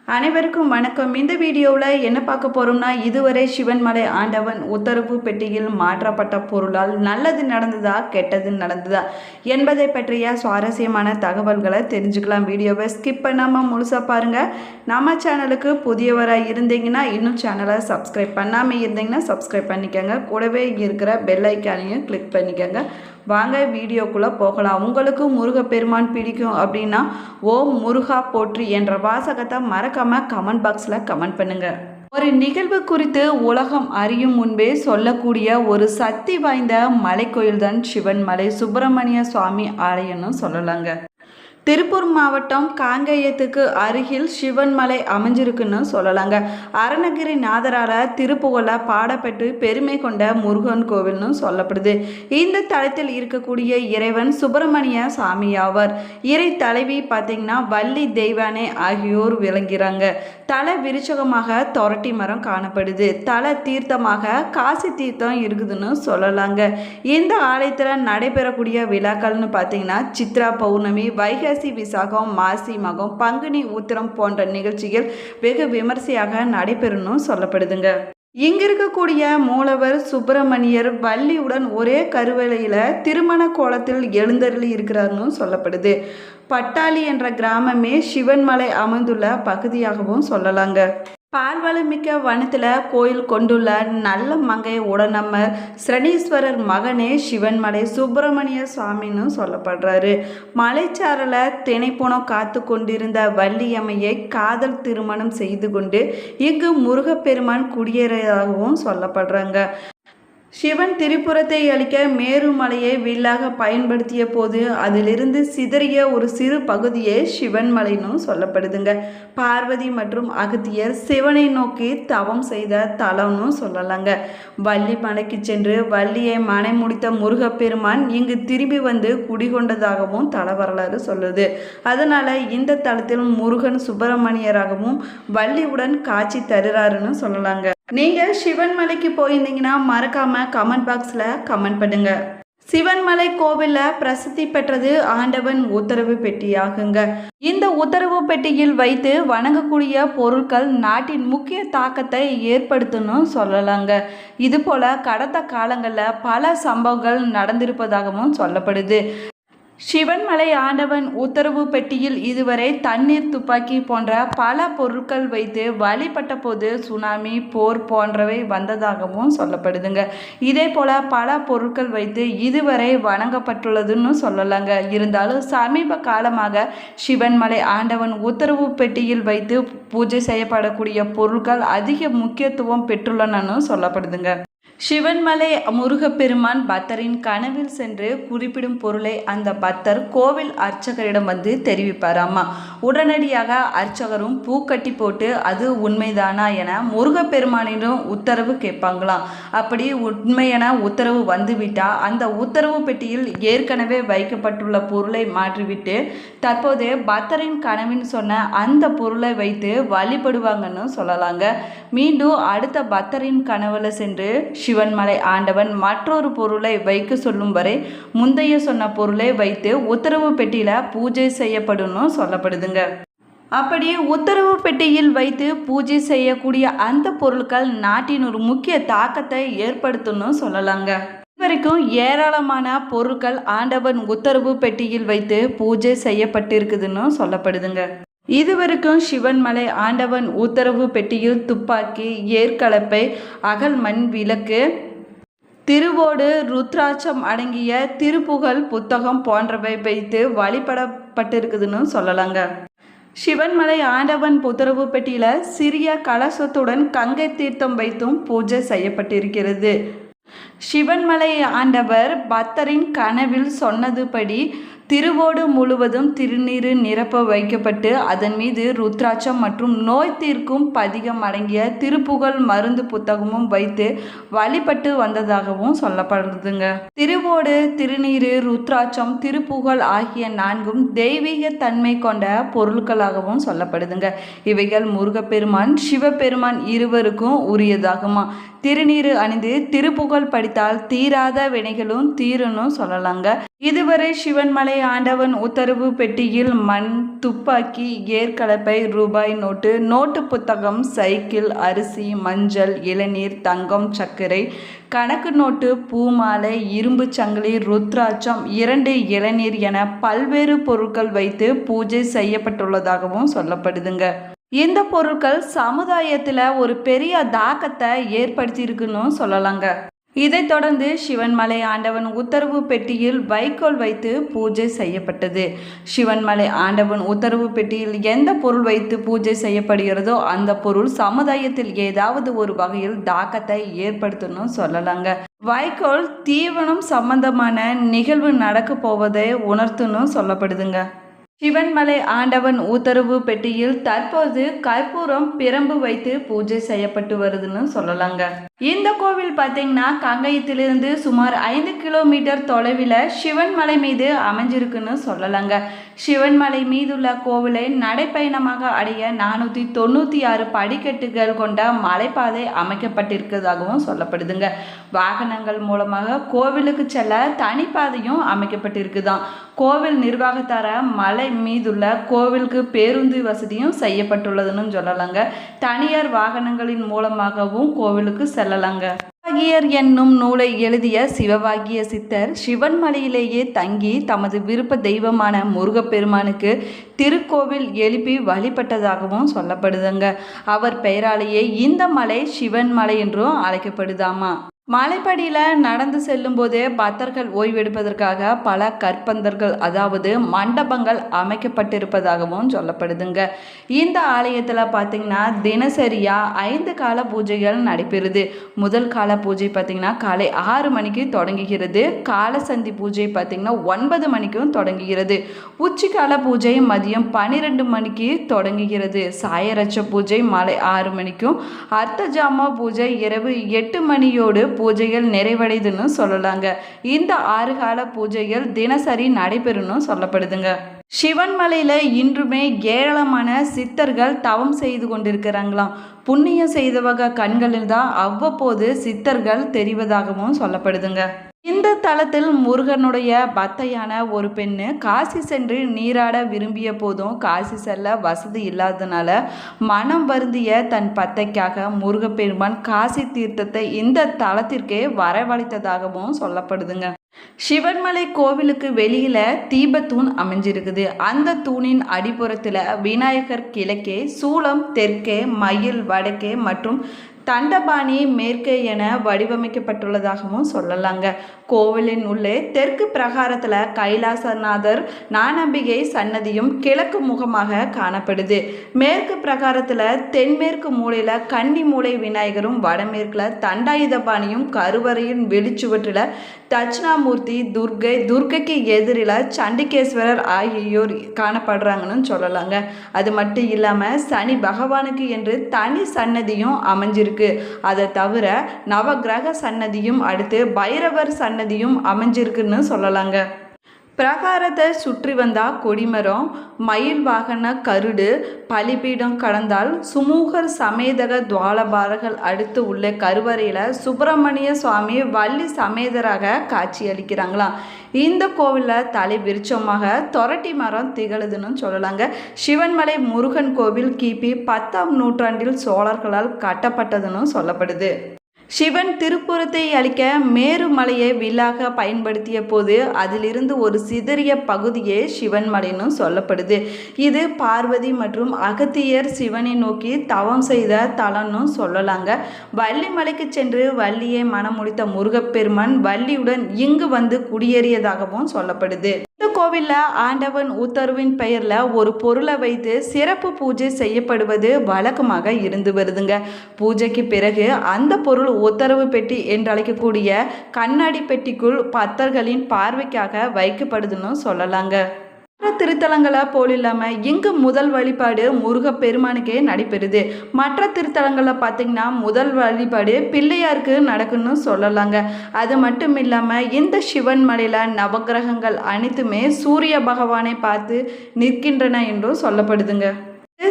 அனைவருக்கும் வணக்கம். இந்த வீடியோவில் என்ன பார்க்க போகிறோம்னா, இதுவரை சிவன்மலை ஆண்டவன் உத்தரவு பெட்டியில் மாற்றப்பட்ட பொருளால் நல்லது நடந்ததா கெட்டது நடந்ததா என்பதை பற்றிய சுவாரஸ்யமான தகவல்களை தெரிஞ்சுக்கலாம். வீடியோவை ஸ்கிப் பண்ணாமல் முழுசாக பாருங்கள். நம்ம சேனலுக்கு புதியவராக இருந்தீங்கன்னா இன்னும் சேனலை சப்ஸ்கிரைப் பண்ணாமல் இருந்தீங்கன்னா சப்ஸ்கிரைப் பண்ணிக்கோங்க. கூடவே இருக்கிற பெல் ஐக்கானையும் கிளிக் பண்ணிக்கோங்க. வாங்க வீடியோக்குள்ளே போகலாம். உங்களுக்கு முருகப்பெருமான் பிடிக்கும் அப்படின்னா ஓம் முருகா போற்றி என்ற வாசகத்தை மறக்காமல் கமெண்ட் பாக்ஸில் கமெண்ட் பண்ணுங்கள். ஒரு நிகழ்வு குறித்து உலகம் அறியும் முன்பே சொல்லக்கூடிய ஒரு சக்தி வாய்ந்த மலைக்கோயில்தான் சிவன்மலை சுப்பிரமணிய சுவாமி ஆலயம்னு சொல்லலாங்க. திருப்பூர் மாவட்டம் காங்கேயத்துக்கு அருகில் சிவன்மலை அமைஞ்சிருக்குன்னு சொல்லலாங்க. அருணகிரி நாதரால் திருப்புகழ பாடப்பட்டு பெருமை கொண்ட முருகன் கோவில்னு சொல்லப்படுது. இந்த தலத்தில் இருக்கக்கூடிய இறைவன் சுப்பிரமணிய சாமி ஆவார். இறை தலைவி பார்த்தீங்கன்னா வள்ளி தெய்வானே ஆகியோர் விளங்குகிறாங்க. தல விருச்சகமாக தொரட்டி மரம் காணப்படுது. தல தீர்த்தமாக காசி தீர்த்தம் இருக்குதுன்னு சொல்லலாங்க. இந்த ஆலயத்தில் நடைபெறக்கூடிய விழாக்கள்னு பார்த்தீங்கன்னா சித்ரா பௌர்ணமி, வைகை விசாகம், மாசி மகம், பங்குனி உத்திரம் போன்ற நிகழ்ச்சிகள் வெகு விமர்சையாக நடைபெறணும் சொல்லப்படுதுங்க. இங்க இருக்கக்கூடிய மூலவர் சுப்பிரமணியர் வள்ளியுடன் ஒரே கருவறையில திருமண கோலத்தில் எழுந்தருளி இருக்கிறார்னு சொல்லப்படுது. பட்டாளி என்ற கிராமமே சிவன்மலை அமைந்துள்ள பகுதியாகவும் சொல்லலாங்க. பால்வளமிக்க வனத்தில் கோயில் கொண்டுள்ள நல்ல மங்கை உடனம்மர் சனீஸ்வரர் மகனே சிவன்மலை சுப்பிரமணிய சுவாமின்னு சொல்லப்படுறாரு. மலைச்சாரல திணைப்புணம் காத்து கொண்டிருந்த வள்ளியம்மையை காதல் திருமணம் செய்து கொண்டு இங்கு முருகப்பெருமான் குடியேறியதாகவும் சொல்லப்படுறாங்க. சிவன் திரிபுரத்தை அளிக்க மேருமலையை வில்லாக பயன்படுத்திய போது அதிலிருந்து சிதறிய ஒரு சிறு பகுதியே சிவன்மலைன்னு சொல்லப்படுதுங்க. பார்வதி மற்றும் அகத்தியர் சிவனை நோக்கி தவம் செய்த தலம்னு சொல்லலாங்க. வள்ளி மலைக்கு சென்று வள்ளியை மனை முடித்த முருகப்பெருமான் இங்கு திரும்பி வந்து குடிகொண்டதாகவும் தல வரலாறு சொல்லுது. அதனால இந்த தலத்தில் முருகன் சுப்பிரமணியராகவும் வள்ளியுடன் காட்சி தருறாருன்னு சொல்லலாங்க. நீங்கள் சிவன்மலைக்கு போயிருந்தீங்கன்னா மறக்காமல் கமெண்ட் பாக்ஸில் கமெண்ட் பண்ணுங்க. சிவன்மலை கோவிலில் பிரசித்தி பெற்றது ஆண்டவன் உத்தரவு பெட்டியாகுங்க. இந்த உத்தரவு பெட்டியில் வைத்து வணங்கக்கூடிய பொருட்கள் நாட்டின் முக்கிய தாக்கத்தை ஏற்படுத்தணும் சொல்லலாங்க. இது போல கடந்த காலங்களில் பல சம்பவங்கள் நடந்திருப்பதாகவும் சொல்லப்படுது. சிவன்மலை ஆண்டவன் உத்தரவு பெட்டியில் இதுவரை தண்ணீர், துப்பாக்கி போன்ற பல பொருட்கள் வைத்து வழிபட்ட போது சுனாமி, போர் போன்றவை வந்ததாகவும் சொல்லப்படுதுங்க. இதே போல பல பொருட்கள் வைத்து இதுவரை வணங்கப்பட்டுள்ளதுன்னு சொல்லலாங்க. இருந்தாலும் சமீப காலமாக சிவன்மலை ஆண்டவன் உத்தரவு பெட்டியில் வைத்து பூஜை செய்யப்படக்கூடிய பொருட்கள் அதிக முக்கியத்துவம் பெற்றுள்ளனன்னு சொல்லப்படுதுங்க. சிவன்மலை முருகப்பெருமான் பக்தரின் கனவில் சென்று குறிப்பிடும் பொருளை அந்த பக்தர் கோவில் அர்ச்சகரிடம் வந்து தெரிவிப்பாராமா. உடனடியாக அர்ச்சகரும் பூக்கட்டி போட்டு அது உண்மைதானா என முருகப்பெருமானிடம் உத்தரவு கேட்பாங்களாம். அப்படி உண்மையான உத்தரவு வந்துவிட்டால் அந்த உத்தரவு பெட்டியில் ஏற்கனவே வைக்கப்பட்டுள்ள பொருளை மாற்றிவிட்டு தற்போது பக்தரின் கனவின் சொன்ன அந்த பொருளை வைத்து வழிபடுவாங்கன்னு சொல்லலாங்க. மீண்டும் அடுத்த பக்தரின் கனவுல சென்று சிவன்மலை ஆண்டவன் மற்றொரு பொருளை வைக்க சொல்லும் வரை முந்தைய சொன்ன பொருளை வைத்து உத்தரவு பெட்டியில பூஜை செய்யப்படும் சொல்லப்படுதுங்க. அப்படி உத்தரவு பெட்டியில் வைத்து பூஜை செய்யக்கூடிய அந்த பொருட்கள் நாட்டின் ஒரு முக்கிய தாக்கத்தை ஏற்படுத்தணும் சொல்லலாங்க. இதுவரைக்கும் ஏராளமான பொருட்கள் ஆண்டவன் உத்தரவு பெட்டியில் வைத்து பூஜை செய்யப்பட்டிருக்குதுன்னு சொல்லப்படுதுங்க. இதுவரைக்கும் சிவன்மலை ஆண்டவன் உத்தரவு பெட்டியில் துப்பாக்கி, ஏற்கலப்பை, அகல் மண் விளக்கு, திருவோடு, ருத்ராட்சம் அடங்கிய திருப்புகழ் புத்தகம் போன்றவை வைத்து வழிபடப்பட்டிருக்குதுன்னு சொல்லலாங்க. சிவன்மலை ஆண்டவன் உத்தரவு பெட்டியில சிறிய கலசத்துடன் கங்கை தீர்த்தம் வைத்தும் பூஜை செய்யப்பட்டிருக்கிறது. சிவன்மலை ஆண்டவர் பக்தரின் கனவில் சொன்னதுபடி திருவோடு முழுவதும் திருநீர் நிரப்ப வைக்கப்பட்டு அதன் மீது ருத்ராட்சம் மற்றும் நோய் தீர்க்கும் பதிகம் அடங்கிய திருப்புகழ் மருந்து புத்தகமும் வைத்து வழிபட்டு வந்ததாகவும் சொல்லப்படுதுங்க. திருவோடு, திருநீர், ருத்ராட்சம், திருப்புகழ் ஆகிய நான்கும் தெய்வீக தன்மை கொண்ட பொருட்களாகவும் சொல்லப்படுதுங்க. இவைகள் முருகப்பெருமான், சிவபெருமான் இருவருக்கும் உரியதாகுமா. திருநீர் அணிந்து திருப்புகழ் படித்தால் தீராத வினைகளும் தீரணும் சொல்லலாங்க. இதுவரை சிவன்மலை ஆண்டவன் உத்தரவு பெட்டியில் மண், துப்பாக்கி, ஏர்கலப்பை, ரூபாய் நோட்டு, நோட்டு புத்தகம், சைக்கிள், அரிசி, மஞ்சள், இளநீர், தங்கம், சர்க்கரை, கணக்கு நோட்டு, பூமாலை, இரும்பு சங்கிலி, ருத்ராட்சம், 2 இளநீர் என பல்வேறு பொருட்கள் வைத்து பூஜை செய்யப்பட்டுள்ளதாகவும் சொல்லப்படுதுங்க. இந்த பொருட்கள் சமுதாயத்தில் ஒரு பெரிய தாக்கத்தை ஏற்படுத்தியிருக்குன்னு சொல்லலாங்க. இதைத் தொடர்ந்து சிவன்மலை ஆண்டவன் உத்தரவு பெட்டியில் வைக்கோல் வைத்து பூஜை செய்யப்பட்டது. சிவன்மலை ஆண்டவன் உத்தரவு பெட்டியில் எந்த பொருள் வைத்து பூஜை செய்யப்படுகிறதோ அந்த பொருள் சமுதாயத்தில் ஏதாவது ஒரு வகையில் தாக்கத்தை ஏற்படுத்தணும் சொல்லலாங்க. வைக்கோல் தீவனம் சம்பந்தமான நிகழ்வு நடக்க போவதை உணர்த்துன்னு சொல்லப்படுதுங்க. சிவன்மலை ஆண்டவன் உத்தரவு பெட்டியில் தற்போது கற்பூரம், பிரம்பு வைத்து பூஜை செய்யப்பட்டு வருதுன்னு சொல்லலாங்க. இந்த கோவில் பார்த்தீங்கன்னா காங்கயத்திலிருந்து சுமார் 5 கிலோமீட்டர் தொலைவில் சிவன்மலை மீது அமைஞ்சிருக்குன்னு சொல்லலாங்க. சிவன்மலை மீதுள்ள கோவிலை நடைப்பயணமாக அடைய 496 படிக்கட்டுகள் கொண்ட மலைப்பாதை அமைக்கப்பட்டிருக்கிறதாகவும் சொல்லப்படுதுங்க. வாகனங்கள் மூலமாக கோவிலுக்கு செல்ல தனிப்பாதையும் அமைக்கப்பட்டிருக்குதான். கோவில் நிர்வாகத்தார மலை மீதுள்ள கோவிலுக்கு பேருந்து வசதியும் செய்யப்பட்டுள்ளதுன்னு சொல்லலாங்க. தனியார் வாகனங்களின் மூலமாகவும் கோவிலுக்கு செல்லலாங்க. சிவவாகியர் என்னும் நூலை எழுதிய சிவவாகிய சித்தர் சிவன்மலையிலேயே தங்கி தமது விருப்ப தெய்வமான முருகப்பெருமானுக்கு திருக்கோவில் எழுப்பி வழிபட்டதாகவும் சொல்லப்படுதுங்க. அவர் பெயராலேயே இந்த மலை சிவன்மலை என்றும் அழைக்கப்படுதாமா. மலைப்படியில் நடந்து செல்லும் போதே பக்தர்கள் ஓய்வெடுப்பதற்காக பல கற்பந்தர்கள் அதாவது மண்டபங்கள் அமைக்கப்பட்டிருப்பதாகவும் சொல்லப்படுதுங்க. இந்த ஆலயத்தில் பார்த்திங்கன்னா தினசரியாக 5 கால பூஜைகள் நடைபெறுது. முதல் கால பூஜை பார்த்திங்கன்னா காலை 6 மணிக்கு தொடங்குகிறது. காலசந்தி பூஜை பார்த்திங்கன்னா 9 மணிக்கும் தொடங்குகிறது. உச்சிக்கால பூஜை மதியம் 12 மணிக்கு தொடங்குகிறது. சாயரட்ச பூஜை மாலை 6 மணிக்கும், அர்த்தஜாம பூஜை இரவு 8 மணியோடு பூஜைகள் நிறைவடைதுன்னு சொல்லலாங்க. இந்த 6 கால பூஜைகள் தினசரி நடைபெறும்னு சொல்லப்படுதுங்க. சிவன்மலையில் இன்றுமே ஏராளமான சித்தர்கள் தவம் செய்து கொண்டிருக்கிறாங்களாம். புண்ணியம் செய்தவக கண்களில் தான் அவ்வப்போது சித்தர்கள் தெரிவதாகவும் சொல்லப்படுதுங்க. இந்த தலத்தில் முருகனுடைய பக்தையான ஒரு பெண்ணு காசி சென்று நீராட விரும்பிய போதும் காசி செல்ல வசதி இல்லாததுனால மனம் வருந்திய தன் பக்தைக்காக முருகப்பெருமான் காசி தீர்த்தத்தை இந்த தலத்திற்கே வரவழைத்ததாகவும் சொல்லப்படுதுங்க. சிவன்மலை கோவிலுக்கு வெளியில தீபத்தூண் அமைஞ்சிருக்குது. அந்த தூணின் அடிப்புறத்தில் விநாயகர் கிழக்கே, சூலம் தெற்கே, மயில் வடக்கே மற்றும் தண்டபாணி மேற்கே என வடிவமைக்கப்பட்டுள்ளதாகவும் சொல்லலாங்க. கோவிலின் உள்ளே தெற்கு பிரகாரத்தில் கைலாசநாதர், நானம்பிகை சன்னதியும் கிழக்கு முகமாக காணப்படுது. மேற்கு பிரகாரத்தில் தென்மேற்கு மூலையில் கன்னி மூலை விநாயகரும், வடமேற்கில் தண்டாயுதபாணியும், கருவறையின் வெளிச்சுவற்றில் தட்சிணாமூர்த்தி, துர்க்கைக்கு எதிரில் சண்டிகேஸ்வரர் ஆகியோர் காணப்படுறாங்கன்னு சொல்லலாங்க. அது மட்டும் இல்லாமல் சனி பகவானுக்கு என்று தனி சன்னதியும் அமைஞ்சிருக்கு. அதை தவிர நவகிரக சன்னதியும் அடுத்து பைரவர் சன்னதியும் அமைஞ்சிருக்குன்னு சொல்லலாங்க. பிரகாரத்தை சுற்றி வந்தால் கொடிமரம், மயில் வாகன கருடு, பலிபீடம் கடந்தால் சுமூகர் சமேதக துவாலபாரர்கள் அடுத்து உள்ள கருவறையில் சுப்பிரமணிய சுவாமி வள்ளி சமேதராக காட்சி அளிக்கிறாங்களாம். இந்த கோவிலில் தலை விருட்சமாக தொரட்டி மரம் திகழுதுன்னு சொல்லலாங்க. சிவன்மலை முருகன் கோவில் கிபி 10ஆம் நூற்றாண்டில் சோழர்களால் கட்டப்பட்டதுன்னு சொல்லப்படுது. சிவன் திருப்புறத்தை அளிக்க மேருமலையை வில்லாக பயன்படுத்திய போது அதிலிருந்து ஒரு சிதறிய பகுதியே சிவன்மலைன்னு சொல்லப்படுது. இது பார்வதி மற்றும் அகத்தியர் சிவனை நோக்கி தவம் செய்த தலம்னு சொல்லலாங்க. வள்ளிமலைக்கு சென்று வள்ளியை மனம் முடித்த முருகப்பெருமான் வள்ளியுடன் இங்கு வந்து குடியேறியதாகவும் சொல்லப்படுது. இந்த கோவிலில் ஆண்டவன் உத்தரவின் பெயரில் ஒரு பொருளை வைத்து சிறப்பு பூஜை செய்யப்படுவது வழக்கமாக இருந்து வருதுங்க. பூஜைக்கு பிறகு அந்த பொருள் உத்தரவு பெட்டி என்றழைக்கக்கூடிய கண்ணாடி பெட்டிக்குள் பக்தர்களின் பார்வைக்காக வைக்கப்படுதுன்னு சொல்லலாங்க. திருத்தலங்களை போல் இல்லாமல் இங்கு முதல் வழிபாடு முருகப்பெருமானுக்கே நடைபெறுது. மற்ற திருத்தலங்களில் பார்த்திங்கன்னா முதல் வழிபாடு பிள்ளையாருக்கு நடக்குன்னு சொல்லலாங்க. அது மட்டும் இல்லாமல் இந்த சிவன் மலையில் நவகிரகங்கள் அனைத்துமே சூரிய பகவானை பார்த்து நிற்கின்றன என்றும் சொல்லப்படுதுங்க.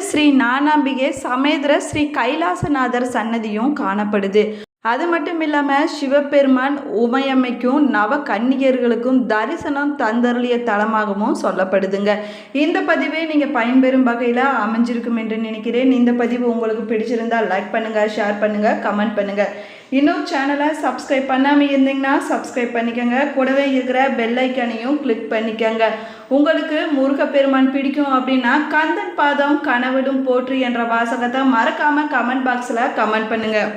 ஸ்ரீ ஞானாம்பிகை சமேதர ஸ்ரீ கைலாசநாதர் சன்னதியும் காணப்படுது. அது மட்டும் இல்லாமல் சிவபெருமான் உமையம்மைக்கும் நவ கன்னியர்களுக்கும் தரிசனம் தந்தருளிய தலமாகவும் சொல்லப்படுதுங்க. இந்த பதிவை நீங்கள் பயன்பெறும் வகையில் அமைஞ்சிருக்கும் என்று நினைக்கிறேன். இந்த பதிவு உங்களுக்கு பிடிச்சிருந்தால் லைக் பண்ணுங்கள், ஷேர் பண்ணுங்கள், கமெண்ட் பண்ணுங்கள். இன்னும் சேனலை சப்ஸ்கிரைப் பண்ணாமல் இருந்தீங்கன்னா சப்ஸ்கிரைப் பண்ணிக்கோங்க. கூடவே இருக்கிற பெல் ஐக்கானையும் கிளிக் பண்ணிக்கோங்க. உங்களுக்கு முருகப்பெருமான் பிடிக்கும் அப்படின்னா கந்தன் பாதம் கனவிலும் போற்று என்ற வாசகத்தை மறக்காமல் கமெண்ட் பாக்ஸில் கமெண்ட் பண்ணுங்கள்.